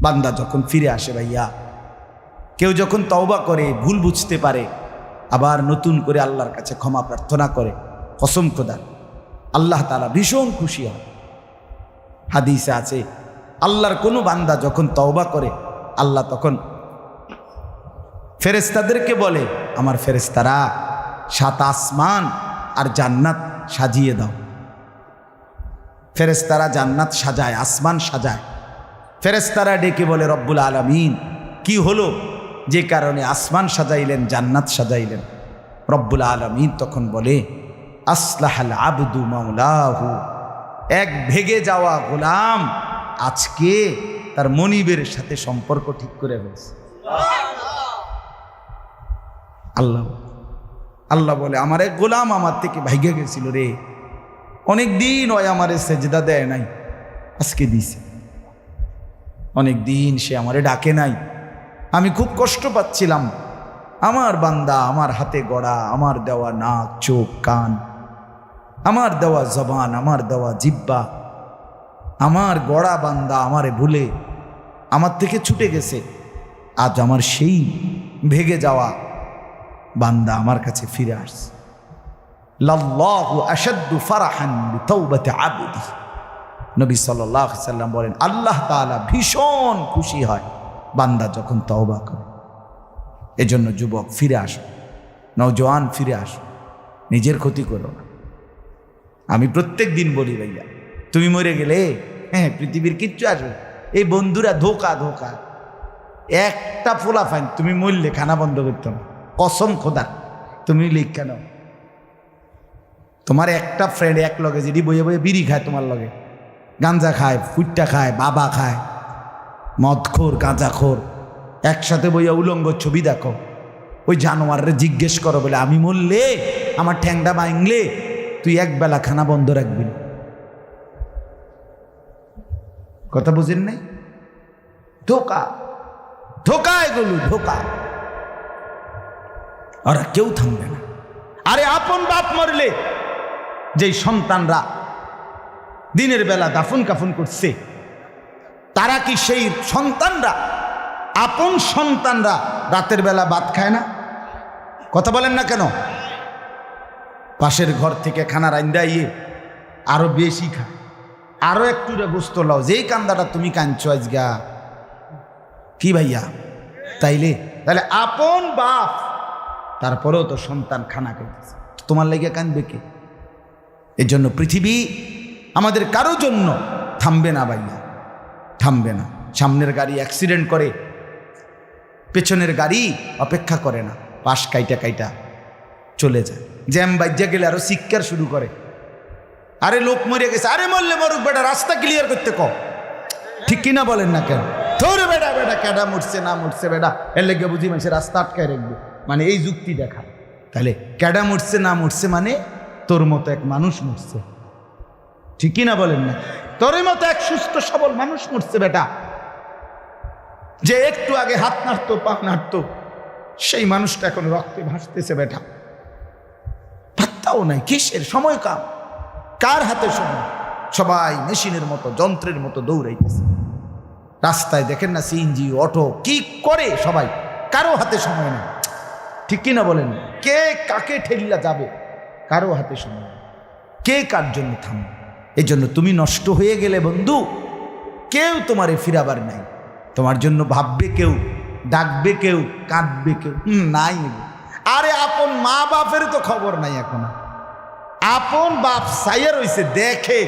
বান্দা যখন ফিরে আসে ভাইয়া, কেউ যখন তওবা করে, ভুল বুঝতে পারে, আবার নতুন করে আল্লাহর কাছে ক্ষমা প্রার্থনা করে, কসম খোদার আল্লাহ তাআলা ভীষণ খুশি হয়। হাদিসে আছে আল্লাহর কোনো বান্দা যখন তওবা করে, আল্লাহ তখন ফেরেশতাদেরকে বলে, আমার ফেরেশতারা 7 আসমান আর জান্নাত সাজিয়ে দাও। ফেরেশতারা জান্নাত সাজায়, আসমান সাজায়। ফেরেশতারা ডেকে বলে, রব্বুল আলামিন কি হলো যে কারণে আসমান সাজাইলেন, জান্নাত সাজাইলেন? রব্বুল আলামিন তখন বলে, আসলাহাল আবদু মাওলাহু, এক ভেগে যাওয়া গোলাম আজকে তার মনিবের সাথে সম্পর্ক ঠিক করে ফেলছে। আল্লাহ আল্লাহ বলে, আমার এক গোলাম আমার থেকে ভাইগে গেছিল রে, অনেক দিন ওই আমারে সেজদা দেয় নাই, আজকে দিছে। অনেক দিন সে আমারে ডাকে নাই, আমি খুব কষ্ট পাচ্ছিলাম। আমার বান্দা আমার হাতে গড়া, আমার দেওয়া নাক, চোখ, কান, আমার দেওয়া জবান, আমার দেওয়া জিহ্বা, আমার গড়া বান্দা আমারে ভুলে আমার থেকে ছুটে গেছে। আজ আমার সেই ভেগে যাওয়া বান্দা আমার কাছে ফিরে আসছে। লাল্লাহু আশাদ্দু ফারাহান বিতাওবাতি আবদি, নবী সাল্লাল্লাহু আলাইহি সাল্লাম বলেন, আল্লাহ তাআলা ভীষণ খুশি হয় বান্দা যখন তওবা করে। এজন্য যুবক ফিরে আসো, নওজোয়ান ফিরে আসো, নিজের ক্ষতি করো না। আমি প্রত্যেক দিন বলি ভাইয়া, তুমি মরে গেলে হ্যাঁ পৃথিবীর কিচ্ছু আসবে, এই বন্ধুরা ধোকা ধোকা। একটা ফোলা ফাইন, তুমি মরলে খানা বন্ধ করতো না, কসম খোদা। তুমি লিখা নাও, তোমার একটা ফ্রেন্ড এক লগে যদি বইয়ে বইয়ে বিড়ি খায়, তোমার লগে গাঞ্জা খায়, ফুটটা খায়, বাবা খায়, মদখোর, গাঁজাখোর, একসাথে বইয়া উলঙ্গ ছবি দেখো, ওই জানোয়ারে জিজ্ঞেস করো বলে, আমি মরলে আমার ঠ্যাংটা ভাঙলে তুই একবেলা খানা বন্ধ রাখবি না। কথা বুঝেন নাই? ধোকা ধোকা, এগুলো ধোকা। ওরা কেউ থামবে না। আরে আপন বাপ মরলে যেই সন্তানরা দিনের বেলা দাফন কাফন করছে, তারা কি সেই সন্তানরা, আপন সন্তানরা রাতের বেলা ভাত খায় না? কথা বলেন না কেন? পাশের ঘর থেকে খানা রান্দাইয়ে আরো বেশি খায়, আরো একটু গোস্ত লাও, যেই কান্দাটা তুমি কাঁদছো আজগা। কি ভাইয়া? তাইলে তাহলে আপন বাপ, তারপরেও তো সন্তান খানা খাইতেছে, তোমার লেগে কাঁদবে কে? এর জন্য পৃথিবী আমাদের কারো জন্য থামবে না ভাইয়া, থামবে না। সামনের গাড়ি অ্যাক্সিডেন্ট করে, পেছনের গাড়ি অপেক্ষা করে না, পাশ কাইটা কাইটা চলে যায়। জ্যাম বাজ্যা গেলে আরো চিৎকার শুরু করে, আরে লোক মরে গেছে, আরে মরলে মরুক বেটা, রাস্তা ক্লিয়ার করতে কও। ঠিক কিনা বলেন না কেন? ধরে বেটা বেটা কেডা মরছে না মরছে বেটা, এর লেগে বুঝি মানুষের রাস্তা আটকায় রাখবে, মানে এই যুক্তি দেখা। তাহলে কেডা মরছে না মরছে মানে তোর মতো এক মানুষ মরছে। ঠিক কিনা বলেন না? তোর মতো এক সুস্থ সবল মানুষ মরছে বেটা, যে একটু আগে হাত নাড়তো, পা নাড়তো, সেই মানুষটা এখন রক্তে ভাসতেছে বেটা। পাত্তাও নাই, কিসের সময় কাম, কার হাতে সময়? সবাই মেশিনের মতো, যন্ত্রের মতো দৌড়াইতেছে। রাস্তায় দেখেন না সিএনজি, অটো কি করে সবাই, কারো হাতে সময় নেই। ঠিক কিনা বলেন? কে কাকে ঠেলিয়া যাবে, কারো হাতে সময় নেই, কে কার জন্য থামবে। এই জন্য তুমি নষ্ট হয়ে গেলে বন্ধু, কেউ তোমারে ফিরাবার নাই। তোমার জন্য ভাববে কেউ, ডাকবে কেউ, কাঁদবে কেউ নাই। আরে আপন মা বাপের তো খবর নাই এখন। আপন বাপ সাইয়া রইছে, দেখে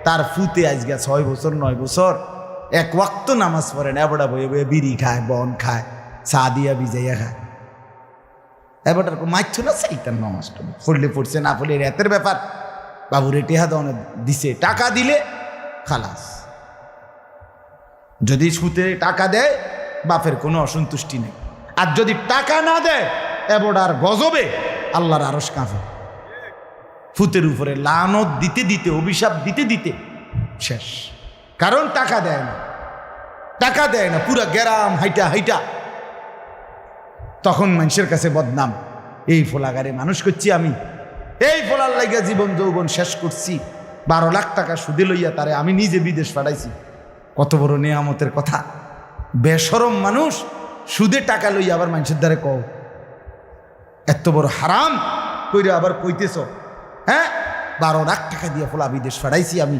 তার ফুতে আজকে 6 বছর 9 বছর এক ওয়াক্ত নামাজ পড়ে না, এবড়া বয়ে বয়ে বিড়ি খায়, বন খায়, চা দিয়া ভিজাইয়া খায়। এবারটার মাইছ না সেইটার নামাজটা পড়লে পড়ছে, না পড়লে রাতের ব্যাপার। বাবুরে টেহা দনে দিছে, টাকা দিলে খালাস। যদি সুতে টাকা দেয় বাপের কোনো অসন্তুষ্টি নেই, আর যদি টাকা না দেয় এবড়ার গজবে আল্লাহর আরশ কাঁপে। ফুতের উপরে লানত দিতে দিতে, অভিশাপ দিতে দিতে শেষ। কারণ টাকা দেয় না, টাকা দেয় না, পুরা গ্রাম হাইটা হাইটা তখন মানুষের কাছে বদনাম। এই ফোলাগারে মানুষ করছি আমি, এই ফোলার লাগিয়া জীবন যৌবন শেষ করছি, 12 লাখ টাকা সুদে লইয়া তারে আমি নিজে বিদেশ পাঠাইছি। কত বড় নেয়ামতের কথা। বেশরম মানুষ সুদে টাকা লইয়া আবার মানুষের দ্বারে কও এত বড় হারাম কইরা আবার কইতেছ, হ্যাঁ 12 লাখ টাকা দিয়ে ফোলা বিদেশ ফাড়াইছি আমি,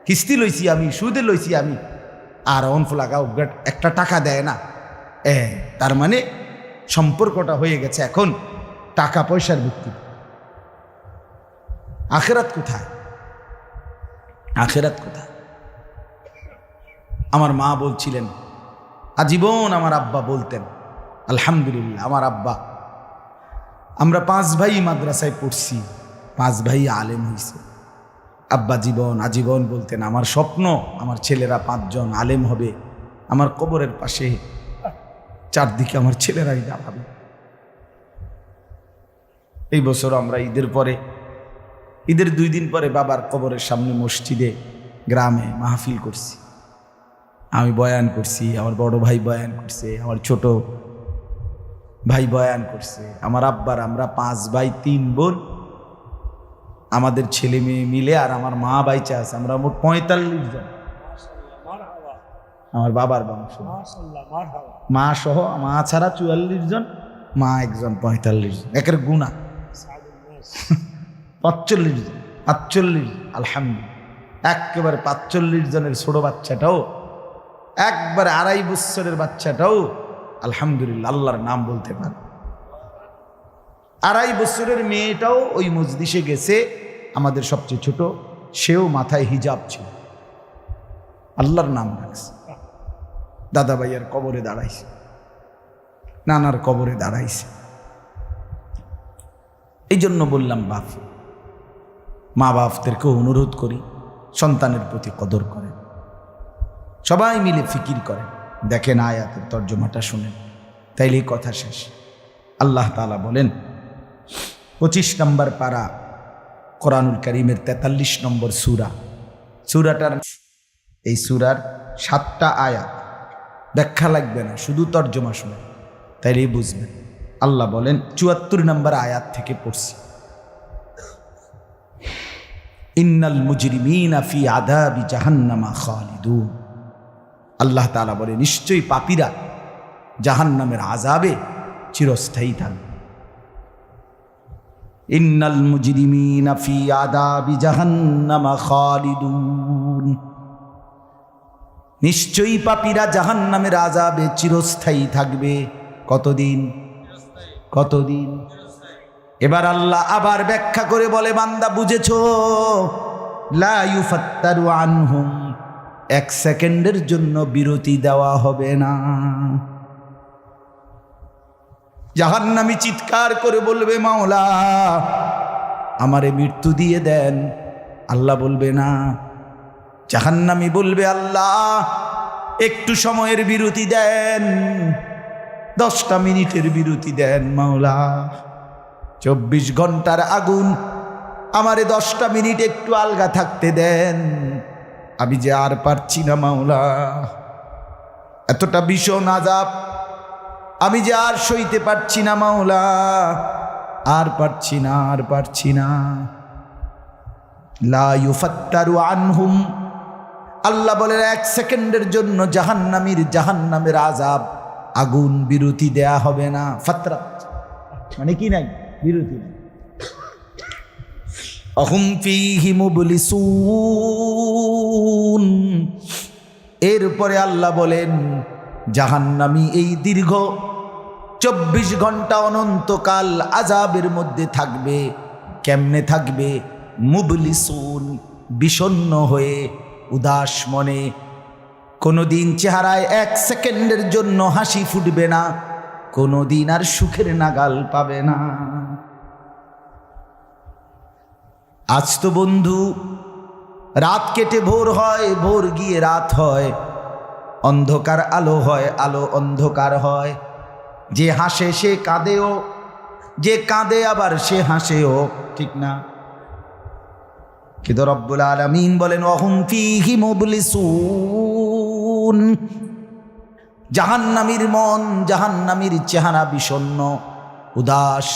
কিস্তি লইছি আমি, সুদে লইছি আমি, আর অন ফোলা গাও একটা টাকা দেয় না। তার মানে সম্পর্কটা হয়ে গেছে এখন টাকা পয়সার ভিত্তিতে। আখেরাত কোথায়? আখেরাত কোথায়? আমার মা বলছিলেন, আজীবন আমার আব্বা বলতেন, আলহামদুলিল্লাহ আমার আব্বা, আমরা 5 ভাই মাদ্রাসায় পড়ছি, 5 ভাই আলেম হয়েছে। আব্বা আজীবন বলতেন, আমার স্বপ্ন আমার ছেলেরা 5 জন আলেম হবে, আমার কবরের পাশে চারদিকে আমার ছেলেরাই দাঁড়াবে। এই বছর আমরা ঈদের 2 দিন পরে বাবার কবরের সামনে মসজিদে গ্রামে মাহফিল করছি। আমি বয়ান করছি, আমার বড় ভাই বয়ান করছে, আমার ছোট ভাই বয়ান করছে, আমার আব্বার, আমরা 5 ভাই 3 বোন, আমাদের ছেলে মেয়ে মিলে, আর আমার মা বাইচা আছে, আমরা মোট 45 জন। আমার বাবার বংশ, মা সহ, মা ছাড়া 44 জন, মা একজন 45 জন, একের গুণা 45 জন, 45, আলহামদুলিল্লাহ। একেবারে 45 জনের ছোট বাচ্চাটাও, একবারে 2.5 বছরের বাচ্চাটাও আলহামদুলিল্লাহ আল্লাহর নাম বলতে পারে। 2.5 বছরের মেয়েটাও ওই মজলিসে গেছে, আমাদের সবচেয়ে ছোট, সেও মাথায় হিজাব ছিল, আল্লাহর নাম রাখছে। দাদা ভাইয়ার কবরে দাঁড়াইছে, নানার কবরে দাঁড়াইছে। এই জন্য বললাম মা বাপদেরকে অনুরোধ করি সন্তানের প্রতি কদর করেন, সবাই মিলে ফিকির করেন, দেখেন আয়াতের তর্জমাটা শুনেন, তাইলেই কথা শেষ। আল্লাহ তাআলা বলেন 25 নম্বর পারা কোরআনুল কারীমের 43 নম্বর সূরাটার, এই সূরার 7টা আয়াত, ব্যাখ্যা লাগবে না, শুধু তর্জমা শুনেন তাইলেই বুঝবেন। আল্লাহ বলেন 74 নম্বর আয়াত থেকে পড়ছি, ইন্নাল মুজরিমিনা ফি আযাবি জাহান্নামা খালিদুন। আল্লাহ তাআলা বলে নিশ্চয়ই পাপীরা জাহান্নামের আযাবে চিরস্থায়ী থাকবে। ইন্নাল মুজরিমিনা ফি আযাবি জাহান্নামা খালিদুন, নিশ্চয়ই পাপীরা জাহান্নামের আযাবে চিরস্থায়ী থাকবে। কতদিন? এবার আল্লাহ আবার ব্যাখ্যা করে বলে, বান্দা বুঝেছো? লা ইউফাত্তারু আনহুম, 1 সেকেন্ডের জন্য বিরতি দেওয়া হবে না। জাহান্নামী চিৎকার করে বলবে, মাওলা আমারে মৃত্যু দিয়ে দেন। আল্লাহ বলবে না। জাহান্নামী বলবে, আল্লাহ একটু সময়ের বিরতি দেন, 10টা মিনিটের বিরতি দেন মাওলা। 24 ঘন্টার আগুন, আমারে 10টা মিনিট একটু আলগা থাকতে দেন, আমি যে আর পারছি না মাওলা, এতটা ভীষণ আযাব আমি যে আর সইতে পারছি না মাওলা, আর পারছি না। লা ইউফাত্তারু আনহুম, আল্লাহ বলেন 1 সেকেন্ডের জন্য জাহান্নামের আযাব, আগুন বিরতি দেয়া হবে না। ফাতরা মানে কি নাই? বিরতি নাই। আহুম ফীহি মুবলিসুন, এরপরে আল্লাহ বলেন জাহান্নামী এই দীর্ঘ 24 ঘন্টা অনন্তকাল আযাবের মধ্যে থাকবে। কেমনে থাকবে? মুবলিসুন, বিষণ্ণ হয়ে, উদাস মনে। কোনোদিন চেহারায় 1 সেকেন্ডের জন্য হাসি ফুটবে না, কোনোদিন আর সুখের নাগাল পাবে না। আজ তো বন্ধু রাত কেটে ভোর হয়, ভোর গিয়ে রাত হয়, অন্ধকার আলো হয়, আলো অন্ধকার হয়। যে হাসে সে কাঁদেও, যে কাঁদে আবার সে হাসেও, ঠিক না? কিন্তু রব্বুল আলামিন বলেন ওয়াহুম ফীহি মুবলিসুন, জাহান্নামীর মন, জাহান্নামীর চেহারা বিষণ্ণ, উদাস,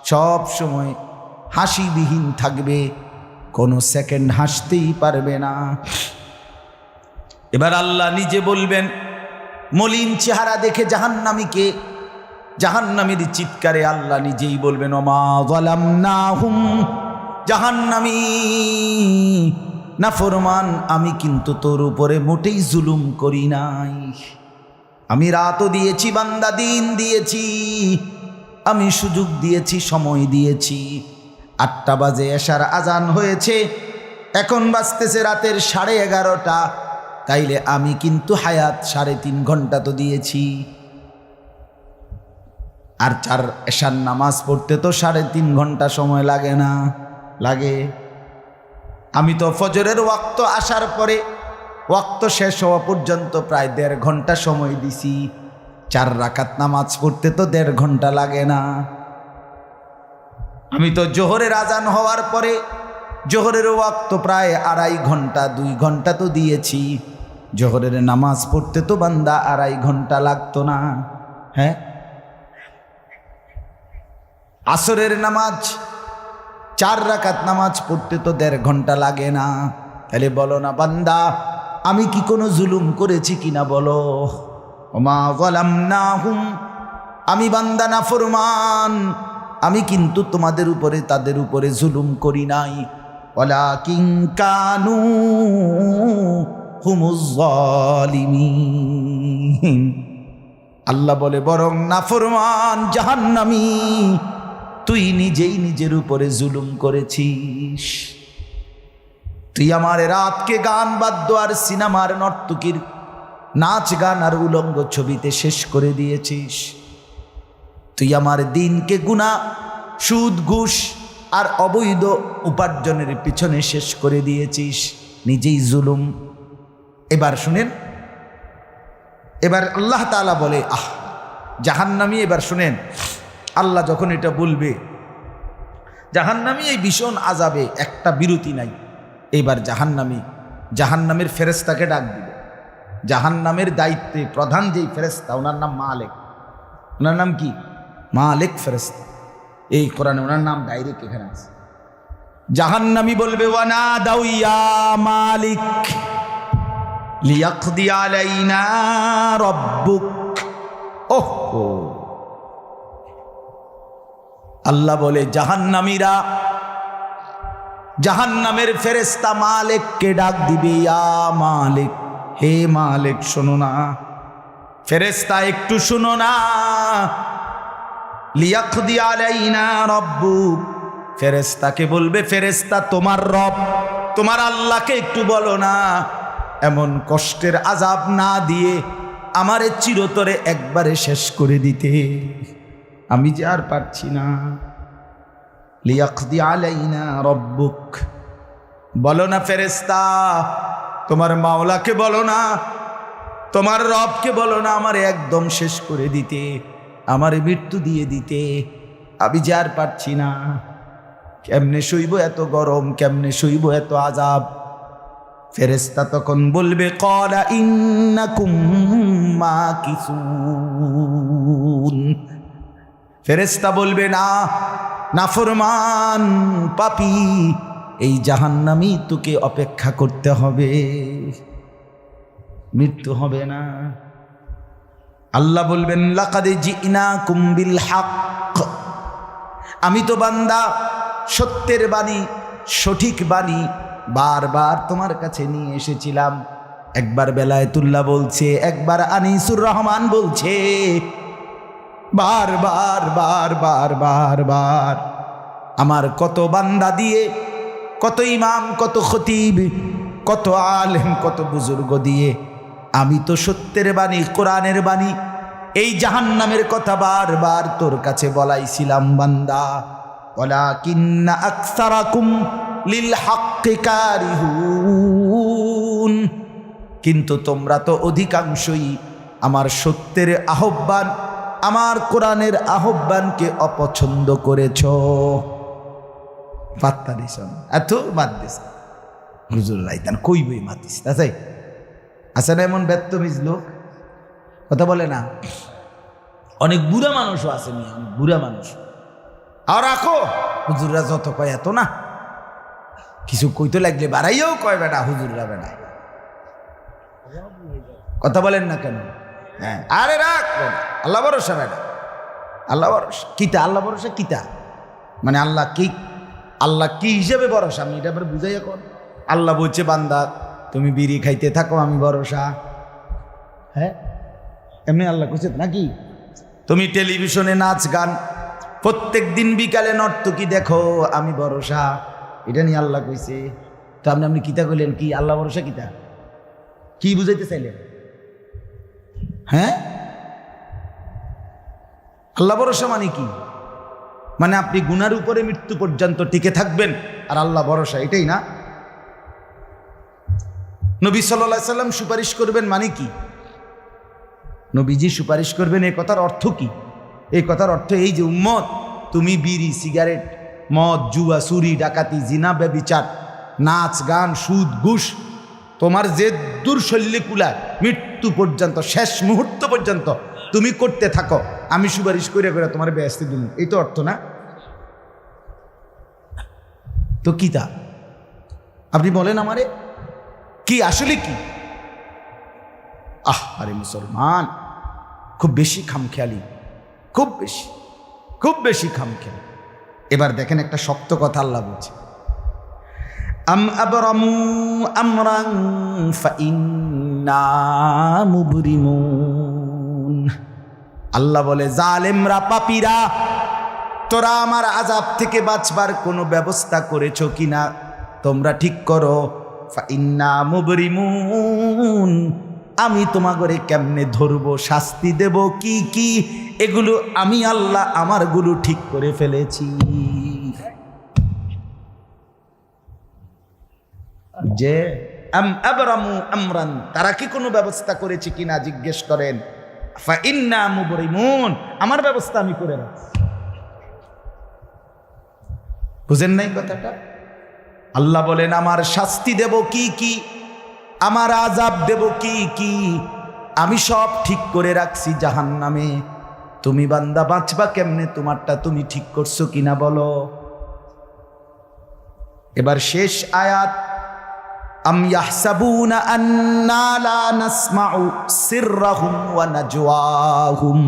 সব সময় হাসিবিহীন থাকবে, কোনো সেকেন্ড হাসতেই পারবে না। এবার আল্লাহ নিজে বলবেন মলিন চেহারা দেখে জাহান্নামীকে, জাহান্নামীর চিৎকারে আল্লাহ নিজেই বলবেন ওমা যালামনাহুম, জাহান্নামী নাফরমান, আমি কিন্তু তোর উপরে মোটেই জুলুম করি নাই। আমি রাতও দিয়েছি বান্দা, দিন দিয়েছি, আমি সুযোগ দিয়েছি, সময় দিয়েছি। 8টা বাজে এশার আজান হয়েছে, এখন বাজতেছে রাতের 11:30। তাইলে আমি কিন্তু হায়াত 3.5 ঘন্টা তো দিয়েছি। আর 4 এশার নামাজ পড়তে তো 3.5 ঘন্টা সময় লাগে না? লাগে। আমি তো ফজরের ওয়াক্ত আসার পরে ওয়াক্ত শেষ হওয়া পর্যন্ত প্রায় 1.5 ঘন্টা সময় দিছি। 4 রাকাত নামাজ পড়তে তো 1.5 ঘন্টা লাগে না? আমি তো জোহরের আজান হওয়ার পরে জোহরের ওয়াক্ত প্রায় 2.5 ঘন্টা, 2 ঘন্টা তো দিয়েছি। জোহরের নামাজ পড়তে তো বান্দা 2.5 ঘন্টা লাগতো না? হ্যাঁ। আসরের নামাজ 4 রাকাত নামাজ পড়তে তো 1.5 ঘন্টা লাগে না? তাহলে বলো না বান্দা, আমি কি কোনো জুলুম করেছি কিনা বলো? ওমা যালামনাহুম, আমি বান্দা নাফরমান, আমি কিন্তু তোমাদের উপরে তাদের উপরে জুলুম করি নাই। ওয়ালাকিন কানু হুমুজ জালিমিন। আল্লাহ বলে বরং নাফরমান জাহান্নামী, তুই নিজেই নিজের উপরে জুলুম করেছিস। তুই আমার রাতকে গান বাদ্য আর সিনেমার নর্তকীর নাচ গান আর উলঙ্গ ছবিতে শেষ করে দিয়েছিস। তুই আমার দিনকে গুনাহ, সুদ, ঘুষ আর অবৈধ উপার্জনের পিছনে শেষ করে দিয়েছিস, নিজেই জুলুম। এবার শুনেন, এবার আল্লাহ তাআলা বলে জাহান্নামী, এবার শুনেন আল্লাহ যখন এটা বলবে, জাহান্নামী এই ভীষণ আযাবে একটা বিরতি নাই। এইবার জাহান্নামের ফেরেশতাকে ডাক দিবে। জাহান্নামের দায়িত্বে প্রধান যেই ফেরেশতা, ওনার নাম মালিক। ওনার নাম কি? মালিক ফেরেশতা। এই কোরআনে ওনার নাম ডাইরেক্ট এখানে আছে। জাহান্নামী বলবে ওয়ানাদাউ ইয়া মালিক লিয়াকদি আলাইনা রাব্বুক। ওহো, আল্লাহ বলে জাহান্নামীরা, জাহান্নামের ফেরেশতা মালিককে ডাক দিবে, ইয়া মালিক, হে মালিক শোনো না, ফেরেশতা একটু শোনো না। লিয়াকদি আলাইনা রাব্বুক, ফেরেশতাকে বলবে, ফেরেশতা তোমার রব, তোমার আল্লাহকে একটু বলো না এমন কষ্টের আযাব না দিয়ে আমারে চিরতরে একবারে শেষ করে দিতে, আমি যে আর পারছি না। লিয়াকদি আলাইনা রাব্বুক, বলো না ফেরেশতা, তোমার মাওলাকে বলো না, তোমার রবকে বলো না আমারে একদম শেষ করে দিতে, আমারে মৃত্যু দিয়ে দিতে, আমি যে আর পারছি না। কেমনে সইব এত গরম, কেমনে সইব এত আযাব? ফেরেশতা তখন বলবে ক্বালা ইন্নাকুম মাকিসুন। ফেরেশতা বলবে না, নাফরমান পাপী, এই জাহান্নামী তোকে অপেক্ষা করতে হবে, মৃত্যু হবে না। আল্লাহ বলবেন লাকাদ জিনাকুম বিল হক, আমি তো বান্দা সত্যের বাণী, সঠিক বাণী বারবার তোমার কাছে নিয়ে এসেছিলাম। একবার বেলায়েতুল্লাহ বলছে, একবার আনিসুর রহমান বলছে, বারবার বারবার বারবার আমার কত বান্দা দিয়ে, কত ইমাম, কত খতিব, কত আলেম, কত বুজুর্গ দিয়ে আমি তো সত্যের বাণী, কোরআনের বাণী, এই জাহান্নামের কথা বারবার তোর কাছে বলাইছিলাম বান্দা। ওয়ালাকিন্না আকসারাকুম লিল হাক্কি কারিহুন, কিন্তু তোমরা তো অধিকাংশই আমার সত্যের আহ্বান, আমার কোরআনের আহ্বানকে অপছন্দ করেছ। পাত্তা দিস এত বাদ দিস হুজুর রাইতান কইবই মাতিস, তাই আছে না এমন বেত্তমিজ লোক, কথা বলে না। অনেক বুড়া মানুষও আছে, অনেক বুড়া মানুষ। আর রাখো হুজুররা যত কয় এত না, কিছু কইতে লাগলে বাড়াইয়াও কয় বেটা হুজুররা বেটা, কথা বলেন না কেন? হ্যাঁ, আরে রাখ আল্লাহ ভরসা বেটা, আল্লাহ ভরসা কিতা, আল্লাহ ভরসা কিতা মানে আল্লাহ কি, আল্লাহ কি হিসেবে ভরসা আমি এটা আবার বুঝাই এখন। আল্লাহ বলছে বান্দা তুমি বিড়ি খাইতে থাকো আমি ভরসা, হ্যাঁ এমনি আল্লাহ কইছে নাকি? তুমি টেলিভিশনে নাচ গান প্রত্যেক দিন বিকালে নর্তকী দেখো আমি ভরসা, এটা নিয়ে আল্লাহ কইছে। তো আপনি কিতা কইলেন কি আল্লাহ ভরসা কিতা, কি বুঝাইতে চাইলেন? হ্যাঁ, আল্লাহ ভরসা মানে কি? মানে আপনি গুনার উপরে মৃত্যু পর্যন্ত টিকে থাকবেন আর আল্লাহ ভরসা, এটাই না? নবী সাল্লাল্লাহু আলাইহি সাল্লাম সুপারিশ করবেন মানে কি? নবীজি সুপারিশ করবেন এই কথার অর্থ কি? এই কথার অর্থ এই যে উম্মত তুমি বিড়ি সিগারেট মদ জুয়া চুরি ডাকাতি জিনা ব্যভিচার নাচ গান সুদ ঘুষ তোমার যে দুর্শল্যে কুলায় মৃত্যু পর্যন্ত শেষ মুহূর্ত পর্যন্ত তুমি করতে থাকো, আমি সুপারিশ করে করে তোমার বেহেশতে দিন, এই তো অর্থ না? তো কি তা আপনি বলেন আমারে কি আসলে কি? আরে মুসলমান খুব বেশি খামখেয়ালি, খুব বেশি খামখেয়ালি। এবার দেখেন একটা শক্ত কথা আল্লাহ বলছে, আম আবরামু আমরান ফাইন্না মুবরিমুন। আল্লাহ বলে জালেমরা পাপীরা তোরা আমার আযাব থেকে বাঁচবার কোনো ব্যবস্থা করেছো কিনা তোমরা ঠিক করো। ফাইন্না মুবরিমুন, আমি তোমাগরে কেমনে ধরবো শাস্তি দেব কি কি এগুলো আমি আল্লাহ আমারগুলো ঠিক করে ফেলেছি। যে আম আবরামু আমরান, তারা কি কোনো ব্যবস্থা করেছে কিনা জিজ্ঞেস করেন। ফাইন্না মুবরিমুন, আমার ব্যবস্থা আমি করে রাখছি। বুঝেন নাই কথাটা? আল্লাহ বলেন আমার শাস্তি দেব কি কি, আমার আযাব দেব কি কি আমি সব ঠিক করে রাখছি জাহান্নামে। তুমি বান্দা বাঁচবা কেমনে তোমারটা তুমি ঠিক করছো কিনা বলো। এবার শেষ আয়াত, আম ইয়াহসাবুনা আন্না লা নাসমাউ সিররাহুম ওয়া নাজওয়াহুম।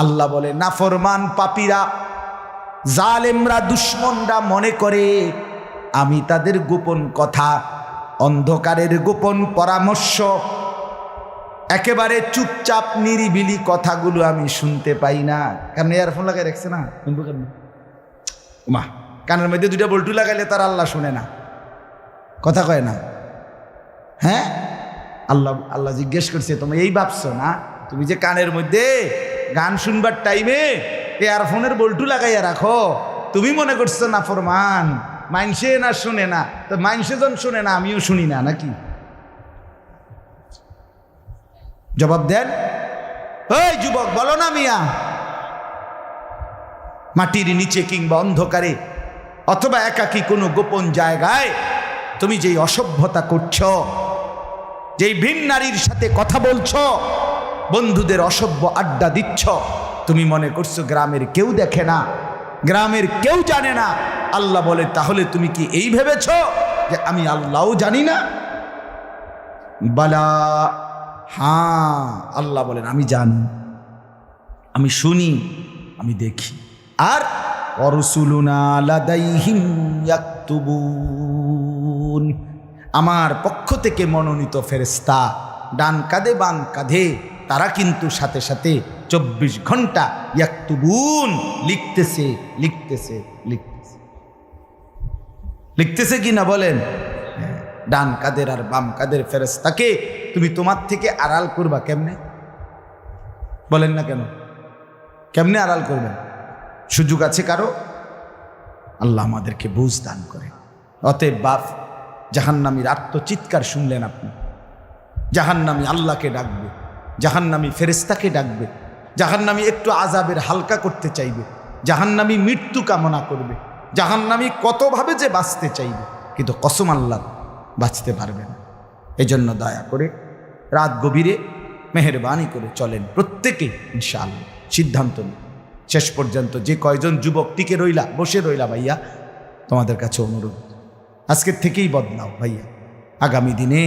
আল্লাহ বলে নাফরমান পাপীরা জালেমরা দুশমনরা মনে করে আমি তাদের গোপন কথা অন্ধকারের গোপন পরামর্শ একেবারে চুপচাপ নিরিবিলি কথাগুলো আমি শুনতে পাই না। কারণ ইয়ারফোন লাগাই রাখছে না, শুনবো কেন? মা কানের মধ্যে দুইটা বল্টু লাগাইলে তার আল্লাহ শুনে না, কথা কয় না। হ্যাঁ, আল্লাহ জিজ্ঞেস করছে তুমি এই ভাবছো না তুমি যে কানের মধ্যে গান শুনবার টাইমে ইয়ারফোনের বল্টু লাগাইয়া রাখো, তুমি মনে করছো না ফরমান মাইনসে না শুনে না, তো মাইনসে যখন শুনে না আমিও শুনি না নাকি? জবাব দেন, ওই যুবক বলো না মিয়া। মাটির নিচে কিংবা অন্ধকারে অথবা একাকী কোনো গোপন জায়গায় তুমি যেই অসভ্যতা করছো, যেই ভিন নারীর সাথে কথা বলছো, বন্ধুদের অসভ্য আড্ডা দিচ্ছ, তুমি মনে করছো গ্রামের কেউ দেখে না, গ্রামের কেউ জানে না। আল্লাহ বলে তাহলে তুমি কি এই ভেবেছ যে আমি আল্লাহও জানি না? বালা, হ্যাঁ আল্লাহ বলেন আমি জানি, আমি শুনি, আমি দেখি। আর অরসুলুনা লাদাইহিম ইয়াকতুবুন, আমার পক্ষ থেকে মনোনীত ফেরেশতা ডান কাঁধে বাম কাঁধে তারা কিন্তু সাথে সাথে 24 ঘন্টা ইয়াকতুবুন লিখতেছে লিখতেছে লিখতেছে লিখতেছে কি না বলেন? ডান কাদের আর বাম কাদের ফেরেশতাকে তুমি তোমার থেকে আড়াল করবা কেমনে? বলেন না কেন? কেমনে আড়াল করবেন? সুযোগ আছে কারো? আল্লাহ আমাদেরকে বুঝ দান করে। অতএব বাপ, জাহান্নামীর আত্মচিৎকার শুনলেন আপনি, জাহান্নামী আল্লাহকে ডাকবে, জাহান্নামী ফেরেশতাকে ডাকবে, জাহান্নামী একটু আযাবের হালকা করতে চাইবে, জাহান্নামী মৃত্যু কামনা করবে, জাহান্নামী কতভাবে যে বাঁচতে চাইবে, কিন্তু কসম আল্লাহ বাঁচতে পারবে না। এজন্য দয়া করে রাত গভীরে মেহেরবানি করে চলেন প্রত্যেকে ইনশাআল্লাহ। সিদ্ধান্ত নিন শেষ পর্যন্ত। যে কয়জন যুবক টিকে রইলা, বসে রইলা, ভাইয়া তোমাদের কাছে অনুরোধ, আজকের থেকেই বদলাও ভাইয়া। আগামী দিনে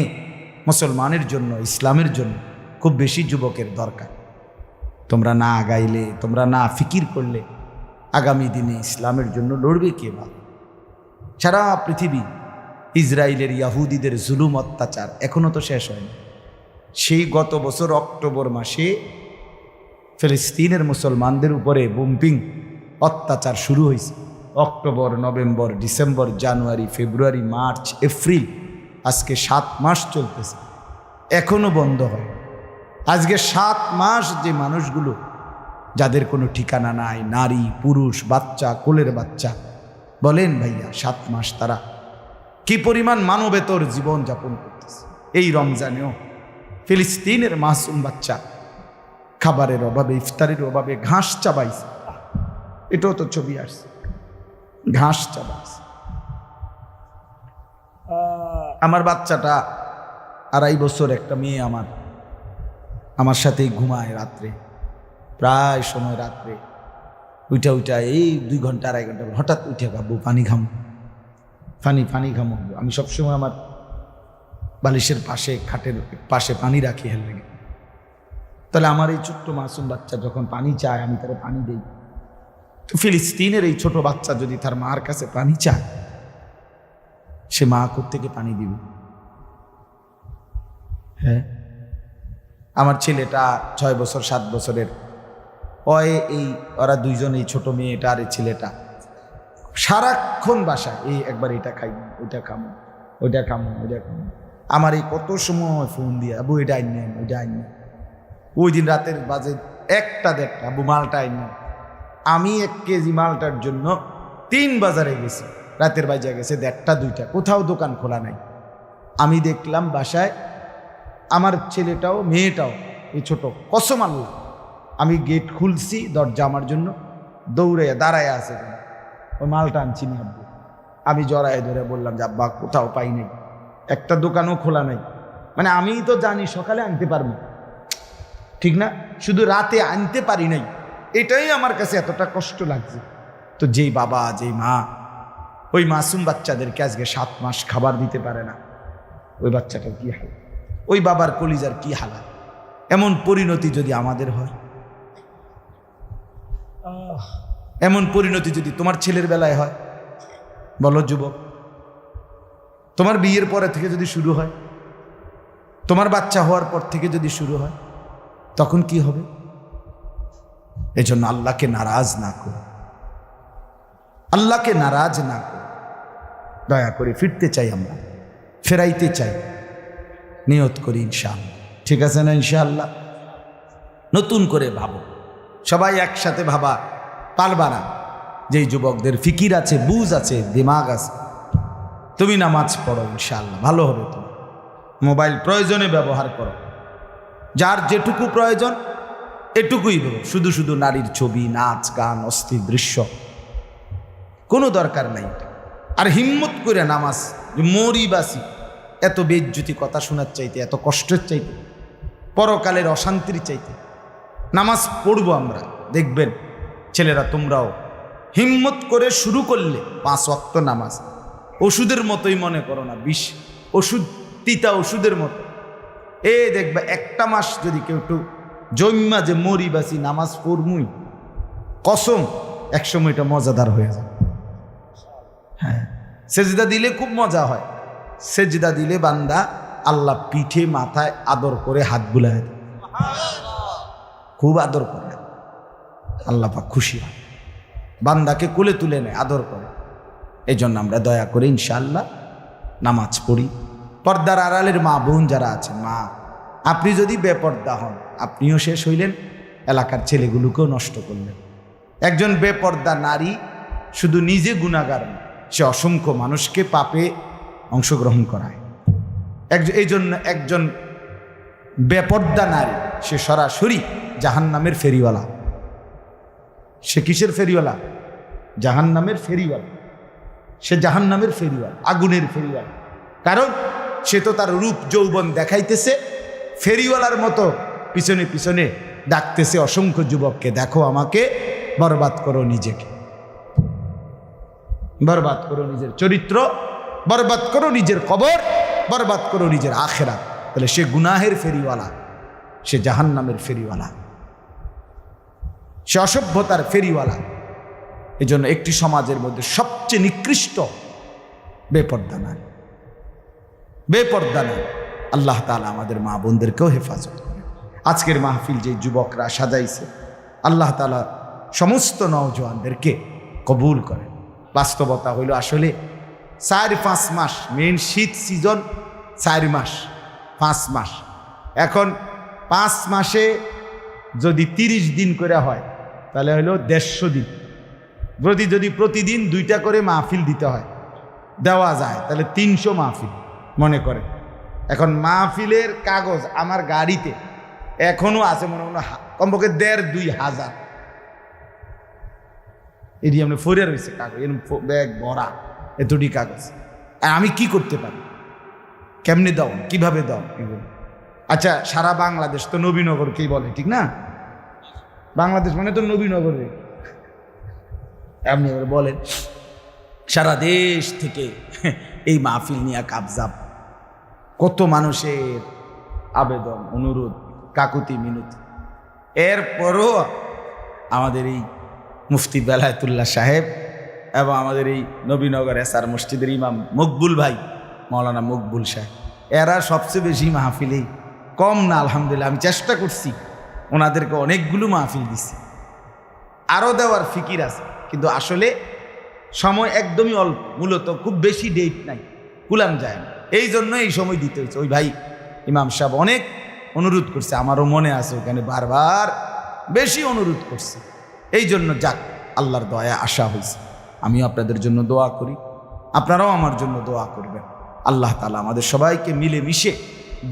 মুসলমানের জন্য, ইসলামের জন্য খুব বেশি যুবকের দরকার। তোমরা না আগাইলে, তোমরা না ফিকির করলে আগামী দিনে ইসলামের জন্য লড়বে কে? বা সারা পৃথিবী ইসরায়েলের ইয়াহুদিদের জুলুম অত্যাচার এখনো তো শেষ হয়নি। সেই গত বছর অক্টোবর মাসে ফিলিস্তিনের মুসলমানদের উপরে বোম্পিং অত্যাচার শুরু হয়েছে। অক্টোবর, নভেম্বর, ডিসেম্বর, জানুয়ারি, ফেব্রুয়ারি, মার্চ, এপ্রিল, আজকে 7 মাস চলতেছে, এখনো বন্ধ হয়। আজকে 7 মাস যে মানুষগুলো, যাদের কোনো ঠিকানা নাই, নারী, পুরুষ, বাচ্চা, কোলের বাচ্চা, বলেন ভাইয়া 7 মাস তারা কি পরিমাণ মানবেতর জীবন যাপন করতেছে। এই রমজানেও ফিলিস্তিনের মাসুম বাচ্চা খাবারের অভাবে, ইফতারের অভাবে ঘাস চাবাইছে। এটাও তো ছবি আসছে, ঘাস চাবাইছে। আমার বাচ্চাটা 2.5 বছর, একটা মেয়ে আমার সাথেই ঘুমায় রাত্রে, প্রায় সময় রাত্রে উইটা এই 2 ঘন্টা 2.5 ঘন্টা হঠাৎ উঠে আব্বু পানি ঘামো, পানি ঘামো। আমি সবসময় আমার বালিশের পাশে, খাটের পাশে পানি রাখি হেল লেগে। তাহলে আমার এই ছোট্ট মাসুম বাচ্চা যখন পানি চায়, আমি তার পানি দেই। তো ফিলিস্তিনের এই ছোট বাচ্চা যদি তার মার কাছে পানি চায়, সে মা কোত্থেকে পানি দিবে? হ্যাঁ, আমার ছেলেটা 6 বছর 7 বছরের, ওরা দুইজন, এই ছোট মেয়েটা আর এই ছেলেটা সারাক্ষণ বাসায় এই একবার এটা খাই, ওইটা খামো, ওইটা খামো, ওইটা খামো। আমার এই কত সময় ফোন দিয়ে, আবু এটা আইন নেন, ওইটা আইন নেন। ওই দিন রাতের বাজে 1টা-1:30, আবু মালটা আইন নেন। আমি 1 কেজি মালটার জন্য 3 বাজারে গেছি, রাতের বাজে গেছে 1:30-2টা, কোথাও দোকান খোলা নাই। আমি দেখলাম বাসায় আমার ছেলেটাও মেয়েটাও, এই ছোট, কসম আল্লাহ, আমি গেট খুলছি, দরজা আমার জন্য দৌড়ে দাঁড়ায় আছে, ওই মালটা আনছি না আব্বু। আমি জড়ায় ধরে বললাম যে আব্বা কোথাও পাই নাই, একটা দোকানও খোলা নাই। মানে আমি তো জানি সকালে আনতে পারবো, ঠিক না, শুধু রাতে আনতে পারি নাই, এটাই আমার কাছে এতটা কষ্ট লাগছে। তো যেই বাবা, যেই মা ওই মাসুম বাচ্চাদেরকে আজকে 7 মাস খাবার দিতে পারে না, ওই বাচ্চাটার কি হাল, ওই বাবার কলিজার কি হালাত। এমন পরিণতি যদি আমাদের হয়, এমন পরিণতি যদি তোমার ছেলের বেলায় হয়, বলো যুবক, তোমার বিয়ের পরে থেকে যদি শুরু হয়, তোমার বাচ্চা হওয়ার পর থেকে যদি শুরু হয়, তখন কি হবে? এজন্য আল্লাহকে নারাজ না করো, আল্লাহকে নারাজ না করো। দয়া করে ফিরতে চাই, আমরা ফেরাইতে চাই, নিয়ত করি ইনশাআল্লাহ। ঠিক আছে না? ইনশাআল্লাহ নতুন করে ভাবো, সবাই একসাথে ভাবা পারবা না। যেই যুবকদের ফিকির আছে, বুঝ আছে, দিমাগ আছে, তুমি নামাজ পড়ো, ইনশাআল্লাহ ভালো হবে। তুমি মোবাইল প্রয়োজনে ব্যবহার করো, যার যেটুকু প্রয়োজন এটুকুই বলো। শুধু শুধু নারীর ছবি, নাচ, গান, অস্থির দৃশ্য, কোনো দরকার নাই। আর হিম্মত করে নামাজ, মরি বাসি, এত বেজ্জুতি কথা শোনার চাইতে, এত কষ্টের চাইতে, পরকালের অশান্তির চাইতে নামাজ পড়বো আমরা। দেখবেন ছেলেরা, তোমরাও হিম্মত করে শুরু করলে 5 ওয়াক্ত নামাজ ওষুধের মতোই মনে করো না, বিষ ওষুধ, তিতা ওষুধের মতো। দেখবে 1টা মাস যদি কেউ একটু জন্মা যে মরি বাসি নামাজ পড়মুই, কসম একসময় এটা মজাদার হয়ে যায়। হ্যাঁ, সেজদা দিলে খুব মজা হয়। সেজদা দিলে বান্দা আল্লাহ পিঠে মাথায় আদর করে হাত বুলায়, খুব আদর করে, আল্লাহ পাক খুশি হয়, বান্দাকে কোলে তুলে নেয়, আদর করে। এই জন্য আমরা দয়া করে ইনশাআল্লাহ নামাজ পড়ি। পর্দার আড়ালের মা বোন যারা আছেন, মা, আপনি যদি বেপর্দা হন, আপনিও শেষ হইলেন, এলাকার ছেলেগুলোকেও নষ্ট করলেন। একজন বেপর্দা নারী শুধু নিজে গুনাহগার না, সে অসংখ্য মানুষকে পাপে অংশগ্রহণ করায়। এই জন্য একজন বেপর্দা নারী, সে সরাসরি জাহান্নামের ফেরিওয়ালা। সে কিসের ফেরিওয়ালা? জাহান্নামের ফেরিওয়ালা। সে জাহান্নামের ফেরিওয়ালা, আগুনের ফেরিওয়ালা। কারণ সে তো তার রূপ যৌবন দেখাইতেছে, ফেরিওয়ালার মতো পিছনে পিছনে ডাকতেছে অসংখ্য যুবককে, দেখো আমাকে, বরবাদ করো নিজেকে, বরবাদ করো নিজের চরিত্র, বরবাদ করো নিজের কবর, বরবাদ করো নিজের আখেরাত। তাহলে সে গুনাহের ফেরিওয়ালা, সে জাহান্নামের ফেরিওয়ালা, সে অসভ্যতার ফেরিওয়ালা। এই জন্য একটি সমাজের মধ্যে সবচেয়ে নিকৃষ্ট বেপর্দা নারী, বেপর্দা নারী। আল্লাহ তাআলা আমাদের মা বোনদেরকেও হেফাজত করে। আজকের মাহফিল যে যুবকরা সাজাইছে, আল্লাহ তাআলা সমস্ত নওজোয়ানদেরকে কবুল করে। বাস্তবতা হইল আসলে 4-5 মাস, মেন শীত সিজন 4 মাস 5 মাস। এখন 5 মাসে যদি 30 দিন করে হয় তাহলে হইল 150 দিন। যদি প্রতিদিন 2টা করে মাহফিল দিতে হয়, দেওয়া যায়, তাহলে 300 মাহফিল মনে করে। এখন মাহফিলের কাগজ আমার গাড়িতে এখনো আছে, মনে মনে কমপক্ষে 1,500-2,000 এটি আপনি ফরিয়া রয়েছে কাগজ, এরকম ব্যাগ ভরা এতটি কাগজ। আর আমি কি করতে পারি, কেমনে দাও, কিভাবে দাও এগুলো? আচ্ছা, সারা বাংলাদেশ তো নবীনগরকেই বলে, ঠিক না? বাংলাদেশ মানে তো নবীনগর। আপনি এবার বলেন, সারা দেশ থেকে এই মাহফিল নিয়ে কাবজাব, কত মানুষের আবেদন, অনুরোধ, কাকুতি মিনতি। এরপরও আমাদের এই মুফতি বেলায়েতুল্লাহ সাহেব এবং আমাদের এই নবীনগর এসআর মসজিদের ইমাম মকবুল ভাই, মৌলানা মকবুল সাহেব, এরা সবচেয়ে বেশি মাহফিলেই কম না। আলহামদুলিল্লাহ, আমি চেষ্টা করছি, ওনাদেরকে অনেকগুলো মাহফিল দিছি, আরও দেওয়ার ফিকির আছে, কিন্তু আসলে সময় একদমই অল্প। মূলত খুব বেশি ডেট নাই, কুলাম যায় না, এই জন্য এই সময় দিতে হয়েছে। ওই ভাই ইমাম সাহেব অনেক অনুরোধ করছে, আমারও মনে আছে, ওখানে বারবার বেশি অনুরোধ করছে। এই জন্য যাক, আল্লাহর দয়া আশা হয়েছে। আমিও আপনাদের জন্য দোয়া করি, আপনারাও আমার জন্য দোয়া করবেন। আল্লাহ তাআলা আমাদের সবাইকে মিলেমিশে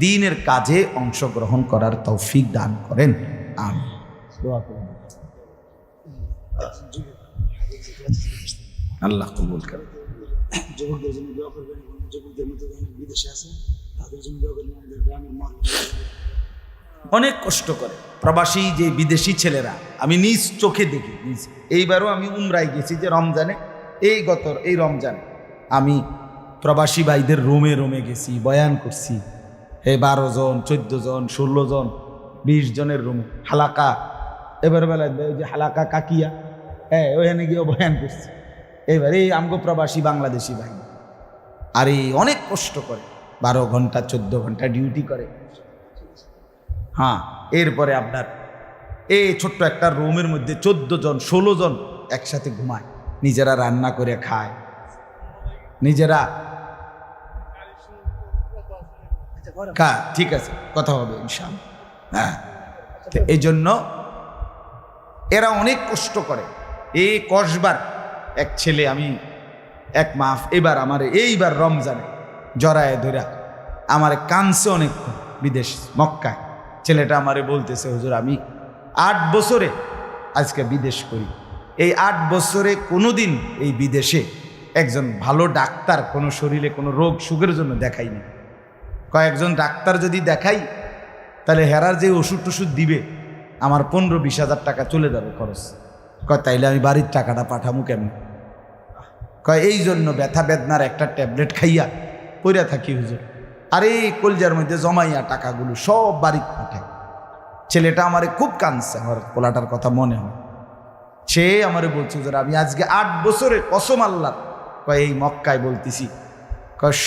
দ্বীনের কাজে অংশগ্রহণ করার তৌফিক দান করেন। আমিন। দোয়া করুন, আল্লাহ কবুল করেন। যুবকদের জন্য দোয়া করবেন, এবং যুবকদের মধ্যে অনেক বিদেশে আছে তাদের জন্য দোয়া করবেন। আমাদের গ্রামের মা অনেক কষ্ট করে প্রবাসী যে বিদেশি ছেলেরা, আমি নিজ চোখে দেখি। এইবারও আমি উমরায় গেছি, যে রমজানে, এই রমজানে আমি প্রবাসী ভাইদের রোমে রোমে গেছি, বয়ান করছি। 12 জন, 14 জন, 16 জন, 20 জনের রুমে হালাকা। এবার বেলায় ওই যে হালাকা কাকিয়া, ওখানে গিয়েও বয়ান করছি। এবার এই আমগো প্রবাসী বাংলাদেশি ভাই, আর এই অনেক কষ্ট করে, 12 ঘন্টা 14 ঘন্টা ডিউটি করে। হ্যাঁ, এরপরে আপনার এই ছোট্ট একটা রুমের মধ্যে 14 জন 16 জন একসাথে ঘুমায়, নিজেরা রান্না করে খায়, নিজেরা। ঠিক আছে, কথা হবে ইনশাআল্লাহ। হ্যাঁ, এই জন্য এরা অনেক কষ্ট করে। এই কসবার এক ছেলে, আমি এক মাস এবার আমার এইবার রমজানে জড়ায় ধরা আমার কানছে অনেক, বিদেশ মক্কায়। ছেলেটা আমারে বলতেছে, হুজুর আমি 8 বছরে আজকে বিদেশ করি, এই 8 বছরে কোনোদিন এই বিদেশে একজন ভালো ডাক্তার কোনো শরীরে কোনো রোগ সুখের জন্য দেখাইনি। কয়েকজন ডাক্তার যদি দেখাই, তাহলে হেরার যে ওষুধ টষুধ দিবে আমার 15-20 হাজার টাকা চলে যাবে খরচ। তাইলে আমি বাড়ির টাকাটা পাঠামু কেমন? এই জন্য ব্যথা বেদনার একটা ট্যাবলেট খাইয়া পইরা থাকি হুজুর, আর এই কলজার মধ্যে জমাইয়া টাকাগুলো সব বাড়িতে পাঠায়। ছেলেটা আমারে খুব কাঁদছে, আমার পোলাটার কথা মনে হয়। সে আমারে বলছে, হুজুর আমি আজকে 8 বছরে কসম আল্লাহর, এই মক্কায় বলতেছি,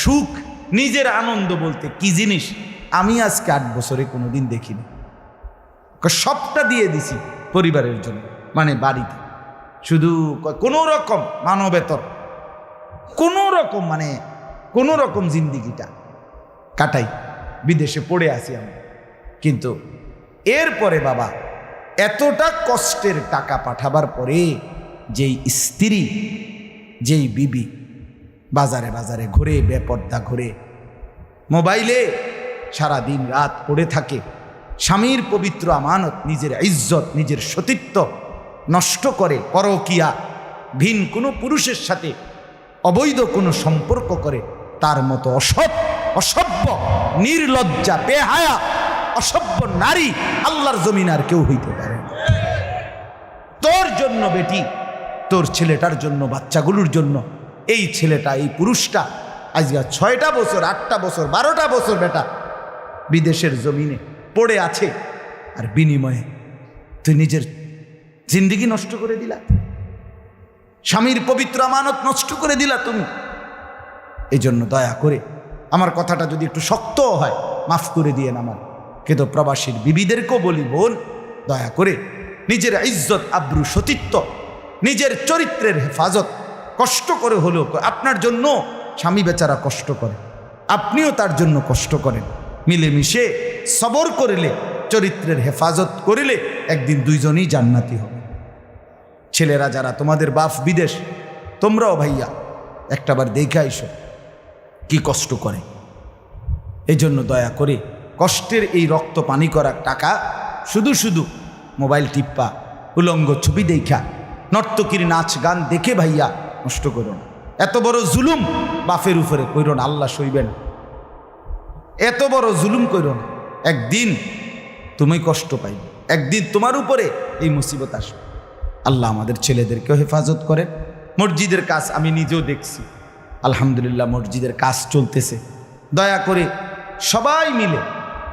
সুখ নিজের আনন্দ বলতে কি জিনিস আমি আজকে 8 বছরে কোনোদিন দেখিনি। সবটা দিয়ে দিছি পরিবারের জন্য, মানে বাড়িতে, শুধু কোনো রকম মানবেতর, কোনো রকম মানে কোনো রকম জিন্দিগিটা কাটাই, বিদেশে পড়ে আসি আমি। কিন্তু এরপরে বাবা, এতটা কষ্টের টাকা পাঠাবার পরে যেই স্ত্রী, যেই বিবি বাজারে বাজারে ঘুরে, বেপর্দা ঘুরে, মোবাইলে সারা দিন রাত পড়ে থাকে, স্বামীর পবিত্র আমানত, নিজের ইজ্জত, নিজের সতীত্ব নষ্ট করে, পরকিয়া, ভিন কোনো পুরুষের সাথে অবৈধ কোনো সম্পর্ক করে, তার মতো অসভ্য, নির্লজ্জা, বেহায়া, অসভ্য নারী আল্লাহর জমিন আর কেউ হইতে পারে না। তোর জন্য বেটি, তোর ছেলেটার জন্য, বাচ্চাগুলোর জন্য এই ছেলেটা, এই পুরুষটা আজকে 6টা বছর, 8টা বছর, 12টা বছর বেটা বিদেশের জমিনে পড়ে আছে, আর বিনিময়ে তুই নিজের জিন্দেগি নষ্ট করে দিলা, স্বামীর পবিত্র আমানত নষ্ট করে দিলা তুমি। এই জন্য দয়া করে, আমার কথাটা যদি একটু শক্ত হয় মাফ করে দিয়েন আমার, কিন্তু প্রবাসীর বিবিদেরকেও বলি, বোন দয়া করে নিজের ইজ্জত আব্রু সতীত্ব, নিজের চরিত্রের হেফাজত কষ্ট করে হলেও, আপনার জন্য স্বামী বেচারা কষ্ট করে, আপনিও তার জন্য কষ্ট করেন, মিলেমিশে সবর করিলে, চরিত্রের হেফাজত করিলে একদিন দুইজনই জান্নাতি হবে। ছেলেরা যারা তোমাদের বাপ বিদেশ, তোমরাও ভাইয়া একটাবার দেখে আইসো কি কষ্ট করে। এই জন্য দয়া করে কষ্টের এই রক্ত পানি করা টাকা শুধু শুধু মোবাইল টিপ্পা, উলঙ্গ ছবি দেখা, নর্তকীর নাচ গান দেখে ভাইয়া নষ্ট করো না। এত বড় জুলুম বাপের উপরে কইরো না, আল্লাহ সইবেন। এত বড় জুলুম কইরো না, একদিন তুমি কষ্ট পাইবে, একদিন তোমার উপরে এই মুসিবত আসবে। আল্লাহ আমাদের ছেলেদেরকেও হেফাজত করেন। মসজিদের কাজ আমি নিজেও দেখছি, আলহামদুলিল্লাহ মসজিদের কাজ চলতেছে। দয়া করে সবাই মিলে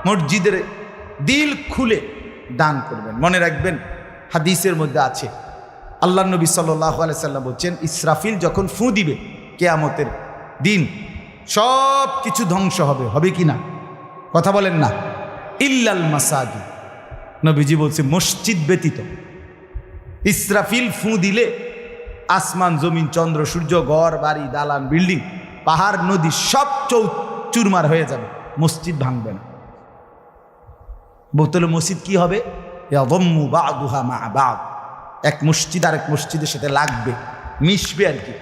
মসজিদের দিল খুলে দান করবেন। মনে রাখবেন হাদিসের মধ্যে আছে, আল্লাহ নবী সাল্লাল্লাহু আলাইহি সাল্লাম বলছেন, ইসরাফিল যখন ফু দিবে কিয়ামতের দিন সব কিছু ধ্বংস হবে, হবে কি না? কথা বলেন না। ইল্লাল মাসাজিদ, নবীজি বলছে মসজিদ ব্যতীত। ইসরাফিল ফু দিলে আসমান জমিন চন্দ্র সূর্য ঘর বাড়ি দালান বিল্ডিং পাহাড় নদী সব চুরমার হয়ে যাবে, মসজিদ ভাঙবে না। বোতলে মসজিদ কি হবে? ইয়াদম্মু বা'দুহা মা বা'দ, এক মসজিদ আর এক মসজিদের সাথে লাগবে, মিশবে আর কি।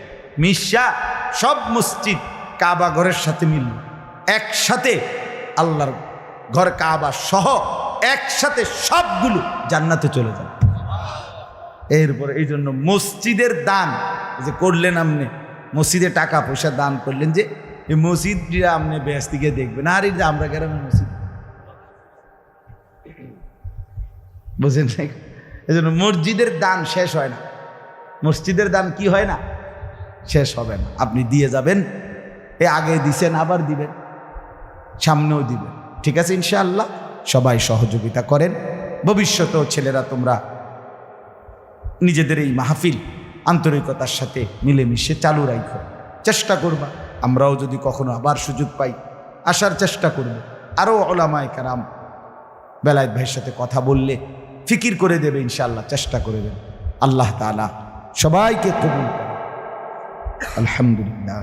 মিশা সব মসজিদ কাবা ঘরের সাথে মিলবে, একসাথে আল্লাহর ঘর কাবা সহ একসাথে সবগুলো জান্নাতে চলে যাবে। এরপরে এই জন্য মসজিদের দান যে করলেন, আপনি মসজিদে টাকা পয়সা দান করলেন, যে এই মসজিদটা আপনি বেশ দিকে দেখবেন, আর এই যে আমরা গ্রামের মসজিদ, বুঝলেন? এই জন্য মসজিদের দান শেষ হয় না, মসজিদের দান কি হয় না, শেষ হবে না। আপনি দিয়ে যাবেন, এ আগে দিছেন আবার দিবেন, সামনেও দিবেন, ঠিক আছে ইনশাআল্লাহ। সবাই সহযোগিতা করেন। ভবিষ্যতেও ছেলেরা তোমরা নিজেদের এই মাহফিল আন্তরিকতার সাথে মিলেমিশে চালু রাখো, চেষ্টা করবা। আমরাও যদি কখনো আবার সুযোগ পাই আসার চেষ্টা করব। আরও ওলামায়ে কেরাম বেলায়েত ভাইয়ের সাথে কথা বললে ফিকির করে দেবে ইনশাআল্লাহ, চেষ্টা করে দেবে। আল্লাহ তাআলা সবাইকে কবুল করে। আলহামদুলিল্লাহ।